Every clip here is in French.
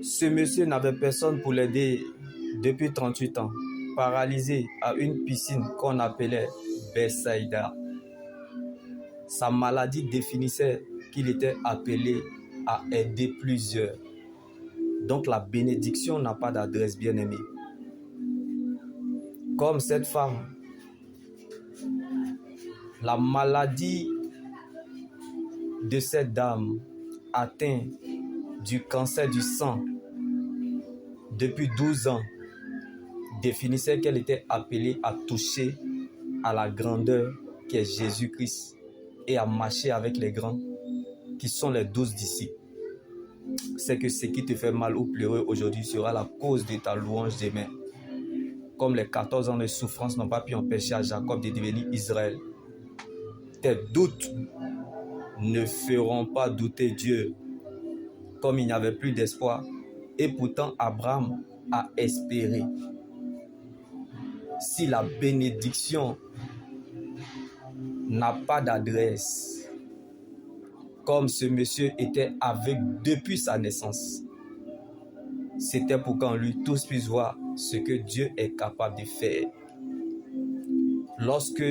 Ce monsieur n'avait personne pour l'aider depuis 38 ans, paralysé à une piscine qu'on appelait Bethsaïda. Sa maladie définissait qu'il était appelé à aider plusieurs. Donc la bénédiction n'a pas d'adresse, bien-aimé. Comme cette femme, la maladie de cette dame atteinte du cancer du sang depuis 12 ans définissait qu'elle était appelée à toucher à la grandeur qui est Jésus-Christ et à marcher avec les grands qui sont les 12 disciples. C'est que ce qui te fait mal ou pleurer aujourd'hui sera la cause de ta louange demain. Comme les 14 ans de souffrance n'ont pas pu empêcher à Jacob de devenir Israël. Tes doutes ne feront pas douter Dieu. Comme il n'y avait plus d'espoir, et pourtant Abraham a espéré. Si la bénédiction n'a pas d'adresse, comme ce monsieur était aveugle depuis sa naissance, c'était pour qu'en lui tous puissent voir ce que Dieu est capable de faire. Lorsque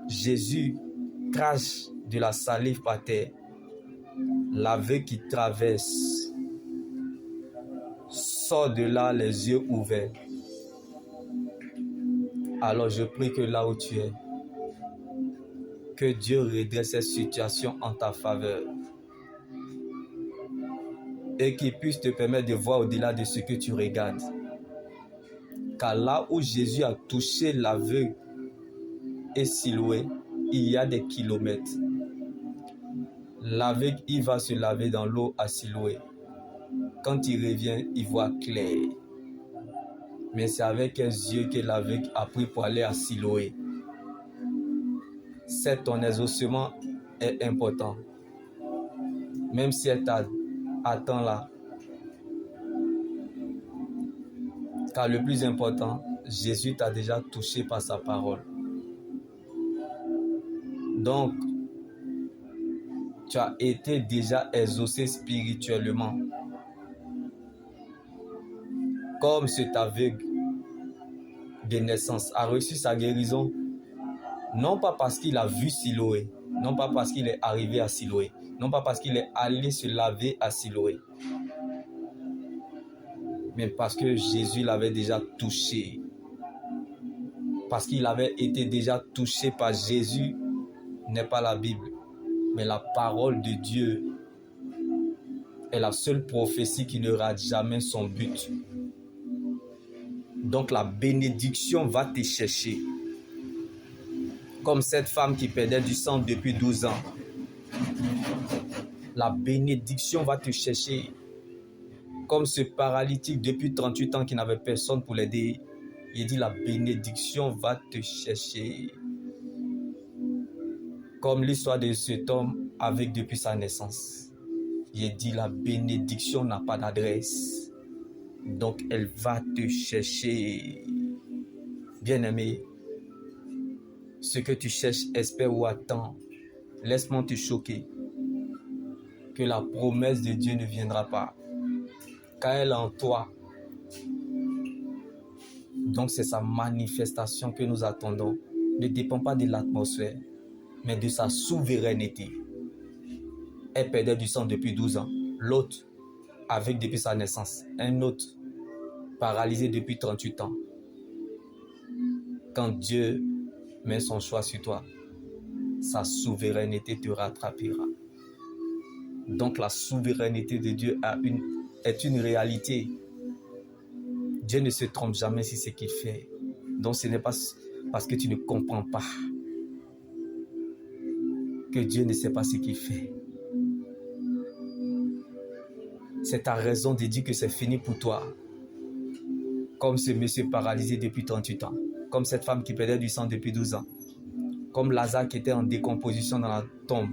Jésus crache de la salive par terre, l'aveugle qui traverse sort de là les yeux ouverts. Alors je prie que là où tu es, que Dieu redresse cette situation en ta faveur et qu'il puisse te permettre de voir au-delà de ce que tu regardes. Car là où Jésus a touché l'aveugle et Siloué, il y a des kilomètres. L'aveugle, il va se laver dans l'eau à Siloué. Quand il revient, il voit clair. Mais c'est avec un yeux que l'aveugle a pris pour aller à Siloué. C'est ton exaucement est important. Même si elle t'attend là. Car le plus important, Jésus t'a déjà touché par sa parole. Donc, tu as été déjà exaucé spirituellement. Comme cet aveugle de naissance a reçu sa guérison, non pas parce qu'il a vu Siloué, non pas parce qu'il est arrivé à Siloué, non pas parce qu'il est allé se laver à Siloué, mais parce que Jésus l'avait déjà touché. Parce qu'il avait été déjà touché par Jésus, n'est pas la Bible, mais la parole de Dieu est la seule prophétie qui ne rate jamais son but. Donc la bénédiction va te chercher. Comme cette femme qui perdait du sang depuis 12 ans. La bénédiction va te chercher. Comme ce paralytique depuis 38 ans qui n'avait personne pour l'aider. Il dit la bénédiction va te chercher. Comme l'histoire de cet homme avec depuis sa naissance. Il dit la bénédiction n'a pas d'adresse. Donc elle va te chercher. Bien-aimé, ce que tu cherches, espère ou attends, laisse-moi te choquer. Que la promesse de Dieu ne viendra pas. Car elle est en toi. Donc c'est sa manifestation que nous attendons. Ne dépend pas de l'atmosphère, mais de sa souveraineté. Elle perdait du sang depuis 12 ans. L'autre, avec depuis sa naissance. Un autre, paralysé depuis 38 ans. Quand Dieu met son choix sur toi, sa souveraineté te rattrapera. Donc la souveraineté de Dieu est une réalité. Dieu ne se trompe jamais sur ce qu'il fait. Donc ce n'est pas parce que tu ne comprends pas que Dieu ne sait pas ce qu'il fait. C'est ta raison de dire que c'est fini pour toi. Comme ce monsieur paralysé depuis 38 ans. Comme cette femme qui perdait du sang depuis 12 ans. Comme Lazare qui était en décomposition dans la tombe.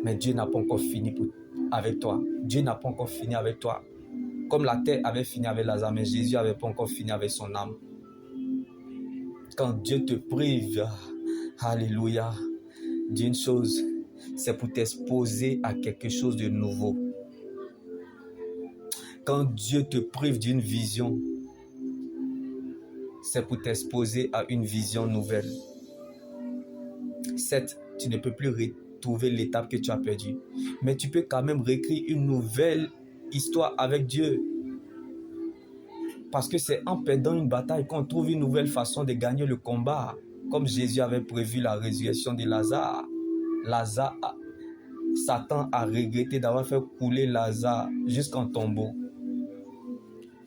Mais Dieu n'a pas encore fini avec toi. Dieu n'a pas encore fini avec toi. Comme la terre avait fini avec Lazare, mais Jésus n'avait pas encore fini avec son âme. Quand Dieu te prive, alléluia, d'une chose, c'est pour t'exposer à quelque chose de nouveau. Quand Dieu te prive d'une vision, c'est pour t'exposer à une vision nouvelle. Certes, tu ne peux plus retrouver l'étape que tu as perdue, mais tu peux quand même réécrire une nouvelle histoire avec Dieu. Parce que c'est en perdant une bataille qu'on trouve une nouvelle façon de gagner le combat. Comme Jésus avait prévu la résurrection de Lazare. Satan a regretté d'avoir fait couler Lazare jusqu'en tombeau.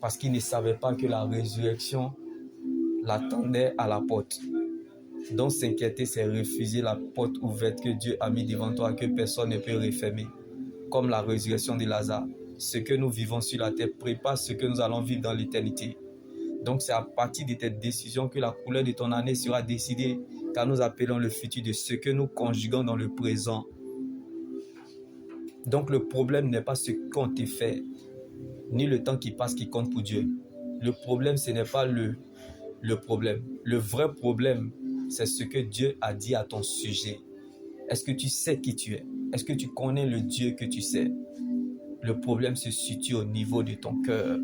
Parce qu'il ne savait pas que la résurrection l'attendait à la porte. Donc s'inquiéter, c'est refuser la porte ouverte que Dieu a mis devant toi, que personne ne peut refermer. Comme la résurrection de Lazare. Ce que nous vivons sur la terre prépare ce que nous allons vivre dans l'éternité. Donc c'est à partir de tes décisions que la couleur de ton année sera décidée, car nous appelons le futur de ce que nous conjuguons dans le présent. Donc le problème n'est pas ce qu'on te fait, ni le temps qui passe qui compte pour Dieu. Le problème, ce n'est pas le problème. Le vrai problème, c'est ce que Dieu a dit à ton sujet. Est-ce que tu sais qui tu es? Est-ce que tu connais le Dieu que tu sais? Le problème se situe au niveau de ton cœur.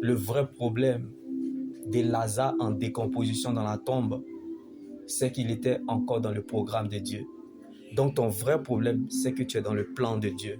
Le vrai problème de Lazare en décomposition dans la tombe, c'est qu'il était encore dans le programme de Dieu. Donc ton vrai problème, c'est que tu es dans le plan de Dieu.